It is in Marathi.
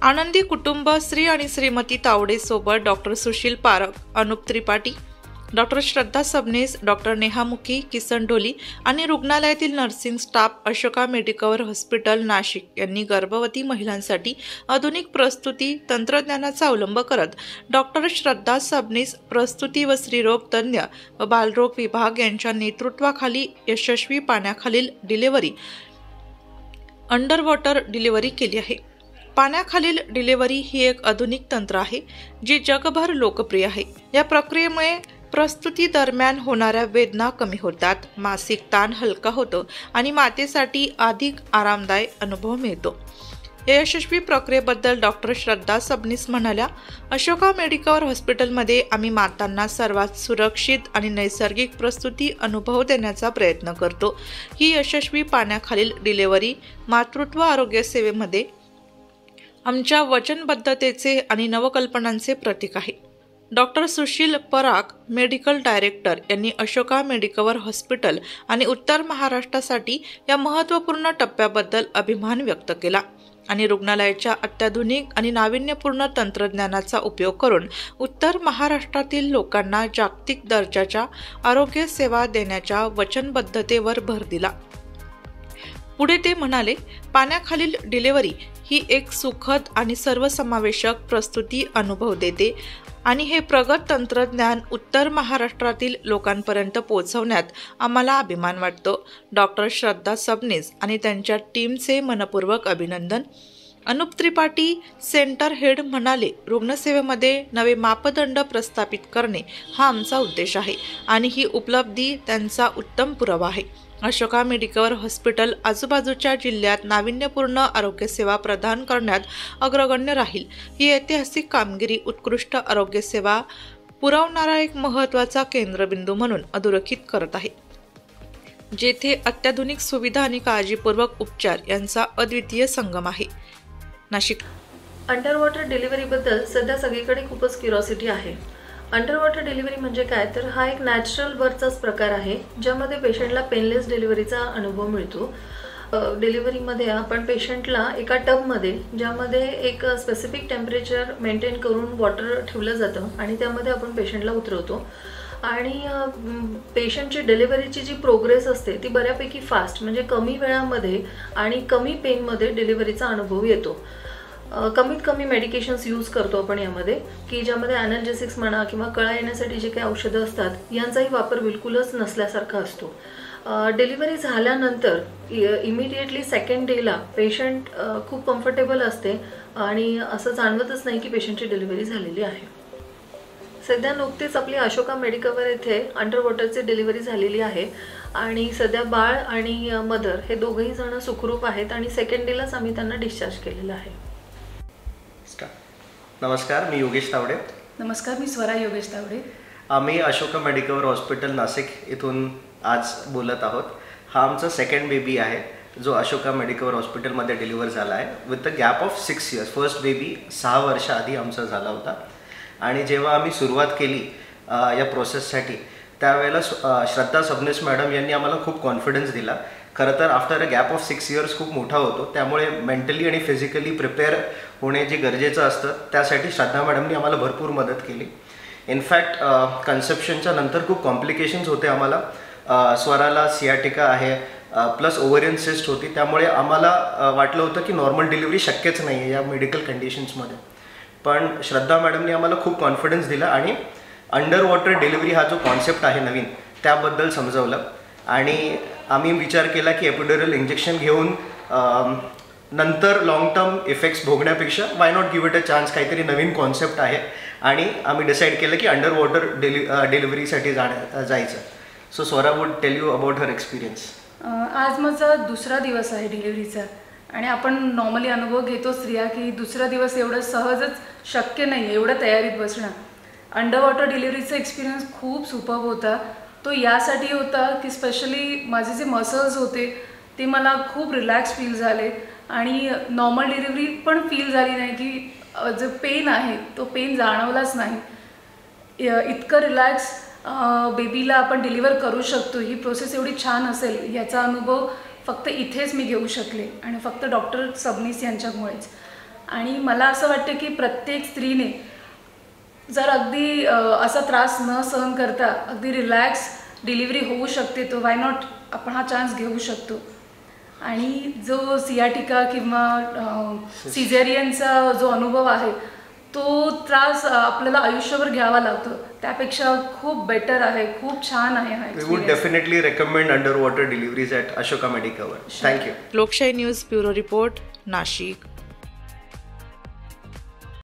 आनंदी कुटुंब श्री आणि श्रीमती तावडे सोबत डॉक्टर सुशील पारख, अनुप त्रिपाठी, डॉक्टर श्रद्धा सबनीस, डॉक्टर नेहा मुखी, किसन ढोली आणि रुग्णालयातील nursing staff Ashoka Medicover hospital Nashik यांनी गर्भवती महिलांसाठी आधुनिक प्रसूती तंत्रज्ञानाचा अवलंब करत डॉक्टर श्रद्धा सबनीस प्रसूती व स्त्रीरोग तज्ञ व बालरोग विभाग यांच्या नेतृत्वाखाली यशस्वी पाण्याखालील डिलिव्हरी अंडर वॉटर डिलिव्हरी केली आहे। पाण्याखालील डिलिव्हरी ही एक आधुनिक तंत्र आहे जी जगभर लोकप्रिय आहे। या प्रक्रियेमुळे प्रसूती दरम्यान होणाऱ्या वेदना कमी होतात, मासिक ताण हलका होतो आणि मातेसाठी अधिक आरामदायक अनुभव मिळतो। या यशस्वी प्रक्रियेबद्दल डॉक्टर श्रद्धा सबनीस म्हणाल्या, अशोका मेडिकवर हॉस्पिटलमध्ये आम्ही मातांना सर्वात सुरक्षित आणि नैसर्गिक प्रसूती अनुभव देण्याचा प्रयत्न करतो। ही यशस्वी पाण्याखालील डिलिव्हरी मातृत्व आरोग्य सेवेमध्ये आमच्या वचनबद्धतेचे आणि नवकल्पनांचे प्रतीक आहे। Doctor Sushil Parakh, medical director यांनी अशोका मेडिकवर हॉस्पिटल आणि उत्तर महाराष्ट्रासाठी या महत्त्वपूर्ण टप्प्याबद्दल अभिमान व्यक्त केला आणि रुग्णालयाच्या अत्याधुनिक आणि नाविन्यपूर्ण तंत्रज्ञानाचा उपयोग करून उत्तर महाराष्ट्रातील लोकांना जागतिक दर्जाच्या आरोग्य सेवा देण्याच्या वचनबद्धतेवर भर दिला। पुढे ते म्हणाले, पाण्याखालील डिलिव्हरी ही एक सुखद आणि सर्वसमावेशक प्रसूती अनुभव देते आणि हे प्रगत तंत्रज्ञान उत्तर महाराष्ट्रातील लोकांपर्यंत पोहोचवण्यात आम्हाला अभिमान वाटतो। डॉक्टर श्रद्धा सबनीस आणि त्यांच्या टीमचे मनपूर्वक अभिनंदन। अनुप त्रिपाठी, सेंटर हेड म्हणाले, रुग्णसेवेमध्ये नवे मापदंड प्रस्थापित करणे हा आमचा उद्देश आहे आणि ही उपलब्धी त्यांचा उत्तम पुरावा आहे। अशोका मेडिकवर हॉस्पिटल आजूबाजूच्या जिल्ह्यात नाविन्यपूर्ण आरोग्य सेवा प्रदान करण्यात अग्रगण्य राहील। ही ऐतिहासिक कामगिरी उत्कृष्ट आरोग्य सेवा पुरवणारा एक महत्त्वाचा केंद्रबिंदू म्हणून अधोरेखित करत आहे, जेथे अत्याधुनिक सुविधा आणि काळजीपूर्वक उपचार यांचा अद्वितीय संगम आहे। नाशिक अंडर वॉटर डिलिव्हरीबद्दल सध्या सगळीकडे खूपच क्युरिओसिटी आहे। अंडर वॉटर डिलिव्हरी म्हणजे काय, तर हा एक नॅचरल बर्थचाच प्रकार आहे ज्यामध्ये पेशंटला पेनलेस डिलिव्हरीचा अनुभव मिळतो। डिलिव्हरीमध्ये आपण पेशंटला एका टबमध्ये, ज्यामध्ये एक स्पेसिफिक टेम्परेचर मेंटेन करून वॉटर ठेवलं जातं आणि त्यामध्ये आपण पेशंटला उतरवतो आणि पेशंटची डिलिव्हरीची जी प्रोग्रेस असते ती बऱ्यापैकी फास्ट, म्हणजे कमी वेळामध्ये आणि कमी पेनमध्ये डिलिव्हरीचा अनुभव येतो। कमीत कमी मेडिकेशन्स यूज करतो आपण यामध्ये, की ज्यामध्ये ॲनल्जेसिक्स म्हणा किंवा कळा येण्यासाठी जे काही औषधं असतात यांचाही वापर बिलकुलच नसल्यासारखा असतो। डिलिव्हरी झाल्यानंतर इमिडिएटली सेकंड डेला पेशंट खूप कम्फर्टेबल असते आणि असं जाणवतच नाही की पेशंटची डिलिव्हरी झालेली आहे। सध्या नुकतीच आपली अशोका मेडिकवर येथे अंडर वॉटरची डिलिव्हरी झालेली आहे आणि सध्या बाळ आणि मदर हे दोघंही जण सुखरूप आहेत आणि सेकंड डेलाच आम्ही त्यांना डिस्चार्ज केलेला आहे। नमस्कार, मी योगेश तावडे। नमस्कार, मी स्वरा योगेश तावडे। आम्ही अशोका मेडिकवर हॉस्पिटल नाशिक इथून आज बोलत आहोत। हा आमचा सेकंड बेबी आहे जो अशोका मेडिकवर हॉस्पिटलमध्ये डिलिव्हर झाला आहे with the gap of 6 years. First baby 6 वर्ष आधी आमचा झाला होता आणि जेव्हा आम्ही सुरुवात केली या प्रोसेससाठी त्यावेळेला श्रद्धा सबनीस मॅडम यांनी आम्हाला खूप कॉन्फिडन्स दिला। खरं तर after a gap of 6 years खूप मोठा होतो, त्यामुळे मेंटली आणि फिजिकली प्रिपेअर होणे जे गरजेचं असतं त्यासाठी श्रद्धा मॅडमनी आम्हाला भरपूर मदत केली। इनफॅक्ट कन्सेप्शनच्या नंतर खूप कॉम्प्लिकेशन्स होते आम्हाला। स्वराला सियाटिका आहे प्लस ओव्हरियन सिस्ट होती, त्यामुळे आम्हाला वाटलं होतं की नॉर्मल डिलिव्हरी शक्यच नाही आहे या मेडिकल कंडिशन्समध्ये। पण श्रद्धा मॅडमनी आम्हाला खूप कॉन्फिडन्स दिला आणि अंडर वॉटर डिलिव्हरी हा जो कॉन्सेप्ट आहे नवीन त्याबद्दल समजावलं आणि आम्ही विचार केला की एपिड्युरल इंजेक्शन घेऊन नंतर लॉंग टर्म इफेक्ट्स भोगण्यापेक्षा why not give it a chance, काहीतरी नवीन कॉन्सेप्ट आहे आणि आम्ही डिसाईड केलं की अंडर वॉटर डिलिव्हरीसाठी जायचं। So Swara would tell you about her experience. आज माझा दुसरा दिवस आहे डिलिव्हरीचा आणि आपण नॉर्मली अनुभव घेतो स्त्रिया की दुसरा दिवस एवढं सहजच शक्य नाही एवढं तयारीत बसणं। अंडर वॉटर डिलिव्हरीचा एक्सपिरियन्स खूप सुपर्ब होता। तो यासाठी होता की स्पेशली माझे जे मसल्स होते ते मला खूप रिलॅक्स फील झाले आणि नॉर्मल डिलिव्हरी पण फील झाली नाही की जो पेन आहे तो पेन जाणवलाच नाही। इतकं रिलॅक्स बेबीला आपण डिलिव्हर करू शकतो, ही प्रोसेस एवढी छान असेल याचा अनुभव फक्त इथेच मी घेऊ शकले आणि फक्त डॉक्टर सबनीस यांच्यामुळेच। आणि मला असं वाटतं की प्रत्येक स्त्रीने जर अगदी असा त्रास न सहन करता अगदी रिलॅक्स डिलिव्हरी होऊ शकते तो वाय नॉट आपण हा चान्स घेऊ शकतो. आणि जो सियाटिका किंवा सिझेरियनचा जो अनुभव आहे तो त्रास आपल्याला आयुष्यभर घ्यावा लागतो, त्यापेक्षा खूप बेटर आहे, खूप छान आहे हा We would experience. definitely recommend underwater deliveries at Ashoka Medicover. Thank you. लोकशाही न्यूज ब्युरो रिपोर्ट, नाशिक.